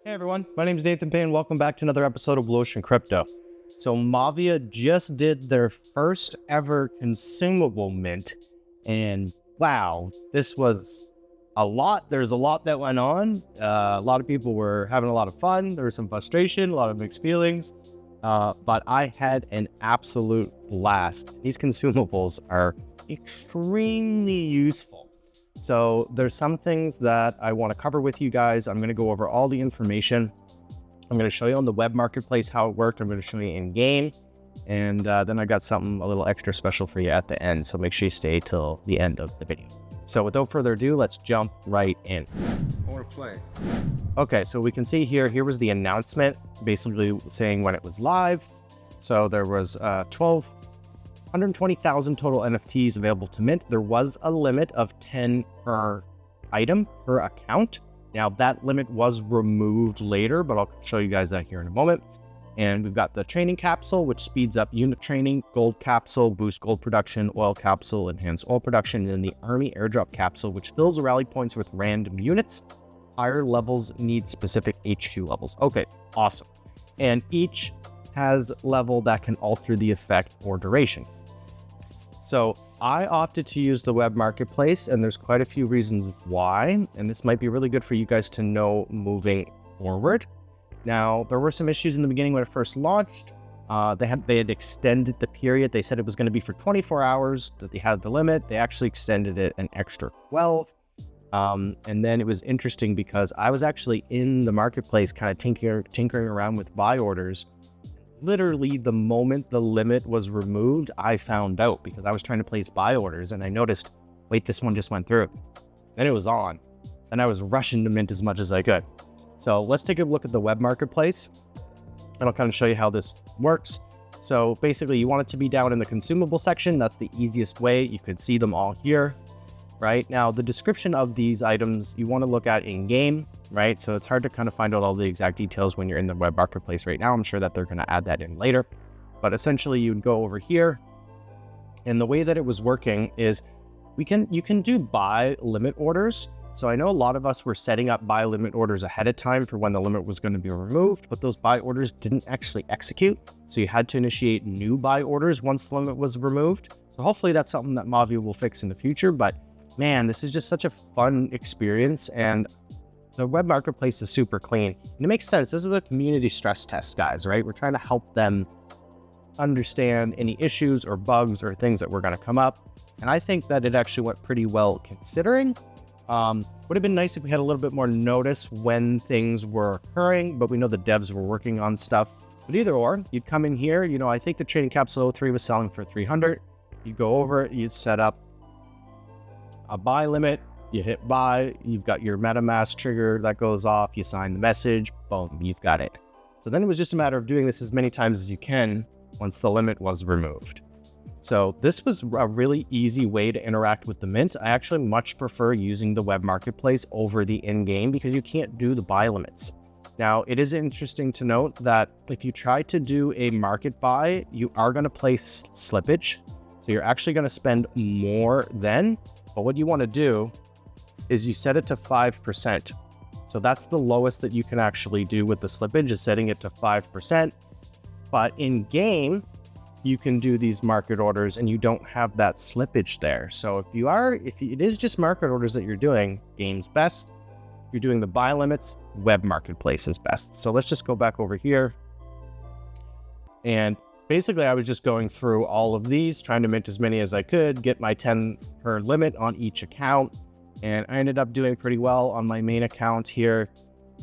Hey everyone, my name is Nathan Payne. Welcome back to another episode of Blu Ocean Crypto. So Mavia just did their first ever consumable mint, and wow, this was a lot. There's a lot that went on. A lot of people were having a lot of fun. There was some frustration, a lot of mixed feelings, but I had an absolute blast. These consumables are extremely useful. So there's some things that I want to cover with you guys. I'm going to go over all the information. I'm going to show you on the web marketplace how it worked. I'm going to show you in game. And then I got something a little extra special for you at the end. So make sure you stay till the end of the video. So without further ado, let's jump right in. I want to play. Okay, so we can see here was the announcement basically saying when it was live. So there was 120,000 total NFTs available to mint. There was a limit of 10 per item per account. Now that limit was removed later, but I'll show you guys that here in a moment. And we've got the training capsule, which speeds up unit training, gold capsule, boost gold production, oil capsule, enhance oil production, and then the army airdrop capsule, which fills rally points with random units. Higher levels need specific HQ levels. Okay, awesome. And each has level that can alter the effect or duration. So I opted to use the web marketplace, and there's quite a few reasons why, and this might be really good for you guys to know moving forward. Now, there were some issues in the beginning when it first launched. They had extended the period. They said it was going to be for 24 hours that they had the limit. They actually extended it an extra 12. And then it was interesting because I was actually in the marketplace kind of tinkering around with buy orders. Literally the moment the limit was removed, I found out because I was trying to place buy orders and I noticed, wait, this one just went through. Then it was on and I was rushing to mint as much as I could. So let's take a look at the web marketplace and I'll kind of show you how this works. So basically you want it to be down in the consumable section. That's the easiest way. You could see them all here. Right now, the description of these items you want to look at in game, right? So it's hard to kind of find out all the exact details when you're in the web marketplace right now. I'm sure that they're going to add that in later, but essentially you'd go over here, and the way that it was working is you can do buy limit orders. So I know a lot of us were setting up buy limit orders ahead of time for when the limit was going to be removed, but those buy orders didn't actually execute. So you had to initiate new buy orders once the limit was removed. So hopefully that's something that Mavia will fix in the future, but man, this is just such a fun experience, and the web marketplace is super clean. And it makes sense. This is a community stress test, guys, right? We're trying to help them understand any issues or bugs or things that were going to come up. And I think that it actually went pretty well considering. Would have been nice if we had a little bit more notice when things were occurring, but we know the devs were working on stuff. But either or, you'd come in here, I think the trading capsule 03 was selling for 300. You go over it, you'd set up a buy limit, you hit buy, you've got your MetaMask trigger that goes off, you sign the message, boom, you've got it. So then it was just a matter of doing this as many times as you can once the limit was removed. So this was a really easy way to interact with the mint. I actually much prefer using the web marketplace over the in-game because you can't do the buy limits. Now, it is interesting to note that if you try to do a market buy, you are going to place slippage. So you're actually going to spend more then. But what you want to do is you set it to 5%. So that's the lowest that you can actually do with the slippage, is setting it to 5%. But in game, you can do these market orders and you don't have that slippage there. So if it is just market orders that you're doing, game's best. If you're doing the buy limits, web marketplace is best. So let's just go back over here. And basically, I was just going through all of these, trying to mint as many as I could, get my 10 per limit on each account. And I ended up doing pretty well on my main account here.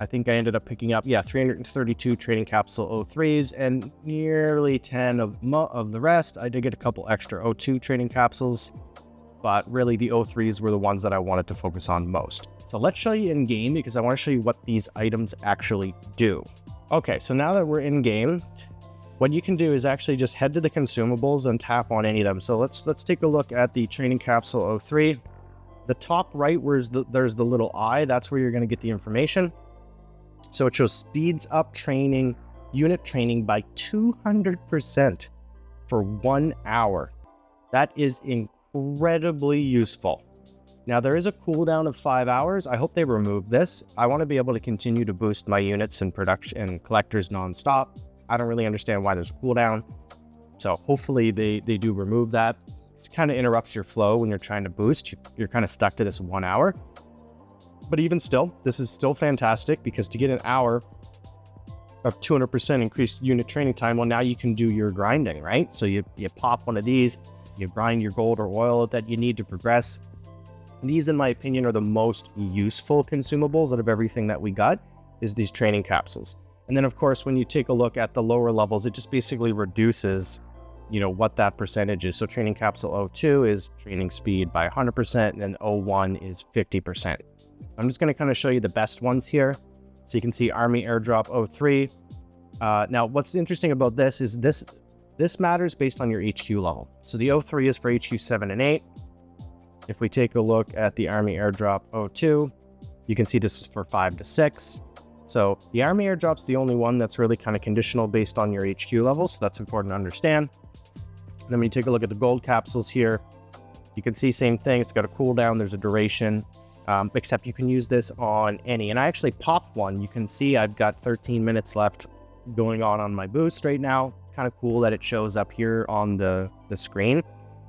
I think I ended up picking up, 332 trading capsule 03s and nearly 10 of the rest. I did get a couple extra 02 trading capsules, but really the 03s were the ones that I wanted to focus on most. So let's show you in game because I want to show you what these items actually do. Okay, so now that we're in game, what you can do is actually just head to the consumables and tap on any of them. So let's take a look at the training capsule 03. The top right, there's the little eye, that's where you're going to get the information. So it shows speeds up training, unit training by 200% for 1 hour. That is incredibly useful. Now there is a cooldown of 5 hours. I hope they remove this. I want to be able to continue to boost my units and production and collectors nonstop. I don't really understand why there's a cooldown. So hopefully they do remove that. It kind of interrupts your flow when you're trying to boost. You're kind of stuck to this 1 hour. But even still, this is still fantastic because to get an hour of 200% increased unit training time, well, now you can do your grinding, right? So you pop one of these, you grind your gold or oil that you need to progress. These, in my opinion, are the most useful consumables out of everything that we got, is these training capsules. And then, of course, when you take a look at the lower levels, it just basically reduces, what that percentage is. So training capsule 02 is training speed by 100%, and then 01 is 50%. I'm just going to kind of show you the best ones here. So you can see Army Airdrop 03. Now, what's interesting about this is this matters based on your HQ level. So the 03 is for HQ 7 and 8. If we take a look at the Army Airdrop 02, you can see this is for 5 to 6. So the Army Airdrop's the only one that's really kind of conditional based on your HQ level, so that's important to understand. And then when you take a look at the gold capsules here, you can see same thing. It's got a cooldown, there's a duration, except you can use this on any. And I actually popped one. You can see I've got 13 minutes left going on my boost right now. It's kind of cool that it shows up here on the screen.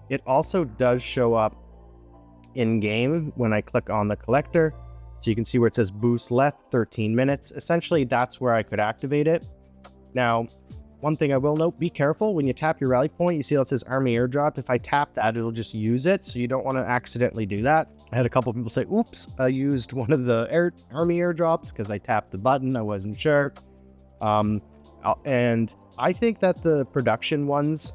It also does show up in-game when I click on the collector. So you can see where it says boost left 13 minutes. Essentially, that's where I could activate it. Now, one thing I will note, be careful when you tap your rally point. You see how it says Army Airdrop. If I tap that, it'll just use it. So you don't want to accidentally do that. I had a couple of people say, oops, I used one of the Army Airdrops because I tapped the button. I wasn't sure. And I think that the production ones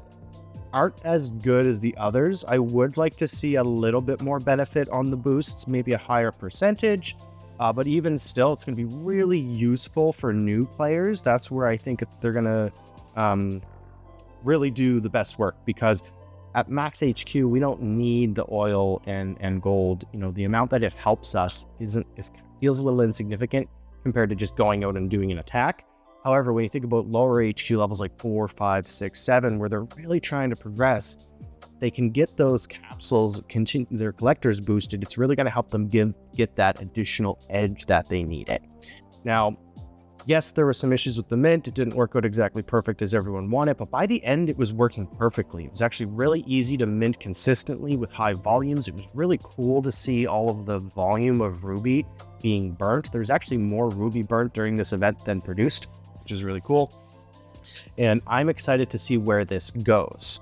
aren't as good as the others. I would like to see a little bit more benefit on the boosts, maybe a higher percentage, but even still, it's going to be really useful for new players. That's where I think they're going to really do the best work, because at max HQ, we don't need the oil and gold. The amount that it helps us feels a little insignificant compared to just going out and doing an attack. However, when you think about lower HQ levels like 4, 5, 6, 7, where they're really trying to progress, they can get those capsules, their collectors boosted. It's really going to help them get that additional edge that they needed. Now, yes, there were some issues with the mint. It didn't work out exactly perfect as everyone wanted, but by the end, it was working perfectly. It was actually really easy to mint consistently with high volumes. It was really cool to see all of the volume of ruby being burnt. There's actually more ruby burnt during this event than produced, which is really cool. And I'm excited to see where this goes.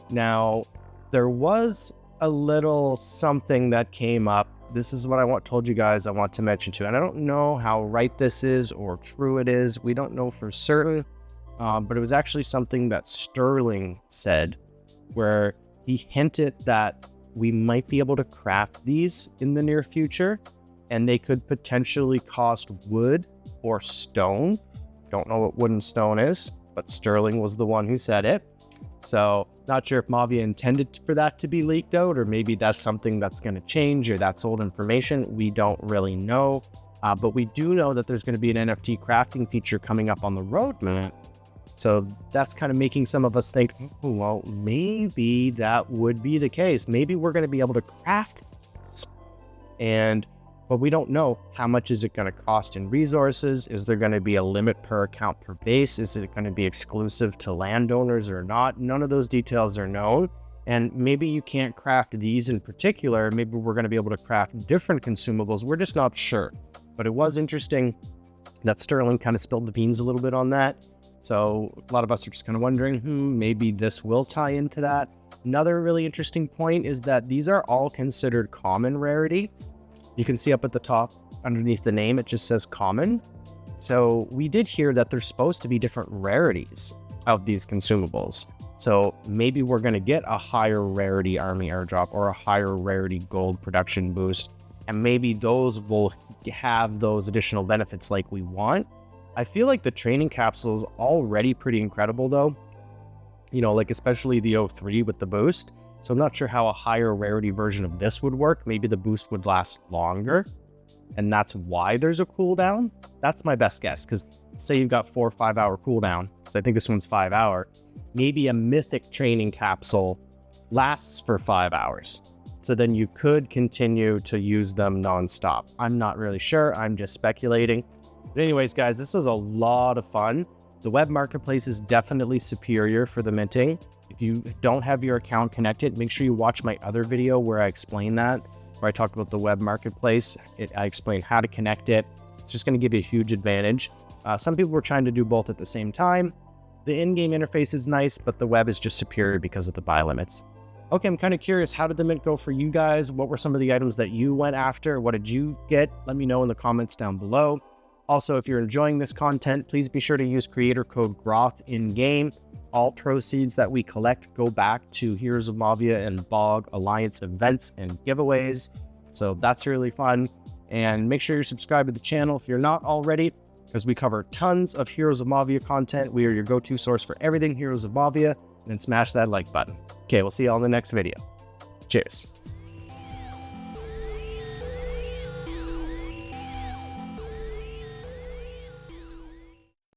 Now, there was a little something that came up. This is what told you guys I want to mention too. And I don't know how right this is or true it is. We don't know for certain, but it was actually something that Sterling said, where he hinted that we might be able to craft these in the near future, and they could potentially cost wood or stone. Don't know what wood and stone is, but Sterling was the one who said it. So not sure if Mavia intended for that to be leaked out, or maybe that's something that's going to change, or that's old information. We don't really know. But we do know that there's going to be an NFT crafting feature coming up on the roadmap. So that's kind of making some of us think, oh, well, maybe that would be the case. Maybe we're going to be able to craft this. But we don't know how much is it going to cost in resources. Is there going to be a limit per account per base? Is it going to be exclusive to landowners or not? None of those details are known. And maybe you can't craft these in particular. Maybe we're going to be able to craft different consumables. We're just not sure. But it was interesting that Sterling kind of spilled the beans a little bit on that. So a lot of us are just kind of wondering, maybe this will tie into that. Another really interesting point is that these are all considered common rarity. You can see up at the top underneath the name, it just says common. So we did hear that there's supposed to be different rarities of these consumables. So maybe we're going to get a higher rarity Army Airdrop or a higher rarity gold production boost. And maybe those will have those additional benefits like we want. I feel like the training capsule is already pretty incredible though. Like especially the 03 with the boost. So I'm not sure how a higher rarity version of this would work. Maybe the boost would last longer, and that's why there's a cooldown. That's my best guess, because say you've got 4 or 5 hour cooldown. So I think this one's 5 hour. Maybe a mythic training capsule lasts for 5 hours. So then you could continue to use them nonstop. I'm not really sure. I'm just speculating. But anyways, guys, this was a lot of fun. The web marketplace is definitely superior for the minting. If you don't have your account connected, make sure you watch my other video where I explain that, where I talked about the web marketplace. I explain how to connect it. It's just going to give you a huge advantage. Some people were trying to do both at the same time. The in-game interface is nice, but the web is just superior because of the buy limits. Okay, I'm kind of curious, how did the mint go for you guys? What were some of the items that you went after? What did you get? Let me know in the comments down below. Also, if you're enjoying this content, please be sure to use creator code GROTH in-game. All proceeds that we collect go back to Heroes of Mavia and BOG Alliance events and giveaways. So that's really fun. And make sure you're subscribed to the channel if you're not already, because we cover tons of Heroes of Mavia content. We are your go-to source for everything Heroes of Mavia. And smash that like button. Okay, we'll see you all in the next video. Cheers.